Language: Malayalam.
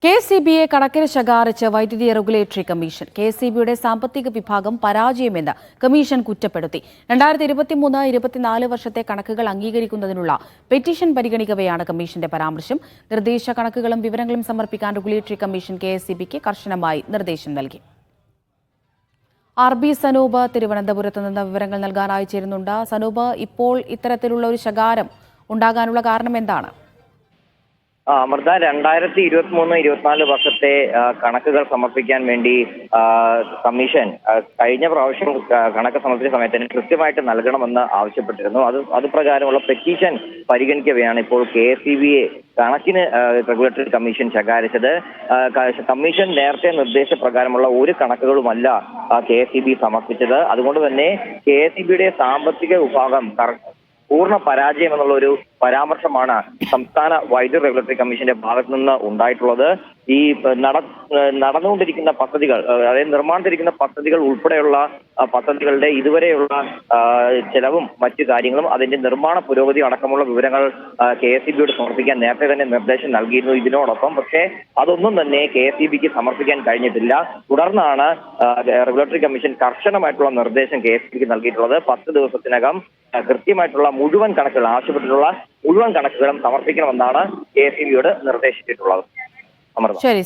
കെ.എസ്.ഇ.ബിയെ കണക്കിന് ശകാരിച്ച് വൈദ്യുതി റെഗുലേറ്ററി കമ്മീഷൻ. കെ.എസ്.ഇ.ബിയുടെ സാമ്പത്തിക വിഭാഗം പരാജയമെന്ന് കമ്മീഷൻ കുറ്റപ്പെടുത്തി. 2023-24 വർഷത്തെ കണക്കുകൾ അംഗീകരിക്കുന്നതിനുള്ള പെറ്റീഷൻ പരിഗണിക്കവെയാണ് കമ്മീഷന്റെ പരാമർശം. നിർദ്ദേശ കണക്കുകളും വിവരങ്ങളും സമർപ്പിക്കാൻ റെഗുലേറ്ററി കമ്മീഷൻ കെ.എസ്.ഇ.ബിക്ക് കർശനമായി നിർദ്ദേശം നൽകി. ആർ.ബി. സനൂപ് തിരുവനന്തപുരത്ത് നിന്ന് വിവരങ്ങൾ നൽകാനായി ചേരുന്നുണ്ട്. സനൂപ്, ഇപ്പോൾ ഇത്തരത്തിലുള്ള ഒരു ശകാരം ഉണ്ടാകാനുള്ള കാരണം എന്താണ്? അമൃത, 2023-24 വർഷത്തെ കണക്കുകൾ സമർപ്പിക്കാൻ വേണ്ടി കമ്മീഷൻ കഴിഞ്ഞ പ്രാവശ്യം കണക്ക് സമർപ്പിച്ച സമയത്തിന് കൃത്യമായിട്ട് നൽകണമെന്ന് ആവശ്യപ്പെട്ടിരുന്നു. അത് പ്രകാരമുള്ള പെറ്റീഷൻ പരിഗണിക്കവെയാണ് ഇപ്പോൾ കെ.എസ്.ഇ.ബിയെ കണക്കിന് റെഗുലേറ്ററി കമ്മീഷൻ ശകാരിച്ചത്. കമ്മീഷൻ നേരത്തെ നിർദ്ദേശപ്രകാരമുള്ള ഒരു കണക്കുകളുമല്ല കെ.എസ്.ഇ.ബി സമർപ്പിച്ചത്. അതുകൊണ്ട് തന്നെ കെ.എസ്.ഇ.ബിയുടെ സാമ്പത്തിക വിഭാഗം പൂർണ്ണ പരാജയം എന്നുള്ള ഒരു പരാമർശമാണ് സംസ്ഥാന വൈദ്യുതി റെഗുലേറ്ററി കമ്മീഷന്റെ ഭാഗത്തു നിന്ന് ഉണ്ടായിട്ടുള്ളത്. ഈ നടന്നുകൊണ്ടിരിക്കുന്ന പദ്ധതികൾ, അതായത് നിർമ്മാണത്തിരിക്കുന്ന പദ്ധതികൾ ഉൾപ്പെടെയുള്ള പദ്ധതികളുടെ ഇതുവരെയുള്ള ചെലവും മറ്റു കാര്യങ്ങളും അതിന്റെ നിർമ്മാണ പുരോഗതി അടക്കമുള്ള വിവരങ്ങൾ കെ.എസ്.ഇ.ബിയോട് സമർപ്പിക്കാൻ നേരത്തെ തന്നെ നിർദ്ദേശം നൽകിയിരുന്നു. ഇതിനോടൊപ്പം പക്ഷേ അതൊന്നും തന്നെ കെ.എസ്.ഇ.ബിക്ക് സമർപ്പിക്കാൻ കഴിഞ്ഞിട്ടില്ല. തുടർന്നാണ് റെഗുലേറ്ററി കമ്മീഷൻ കർശനമായിട്ടുള്ള നിർദ്ദേശം കെ.എസ്.ഇ.ബിക്ക് നൽകിയിട്ടുള്ളത്. 10 ദിവസത്തിനകം കൃത്യമായിട്ടുള്ള മുഴുവൻ കണക്കുകൾ ആവശ്യപ്പെട്ടിട്ടുള്ള മുഴുവൻ കണക്കുകളും സമർപ്പിക്കണമെന്നാണ് കെ.എസ്.ഇ.ബിയോട് നിർദ്ദേശിച്ചിട്ടുള്ളത്. ശരി.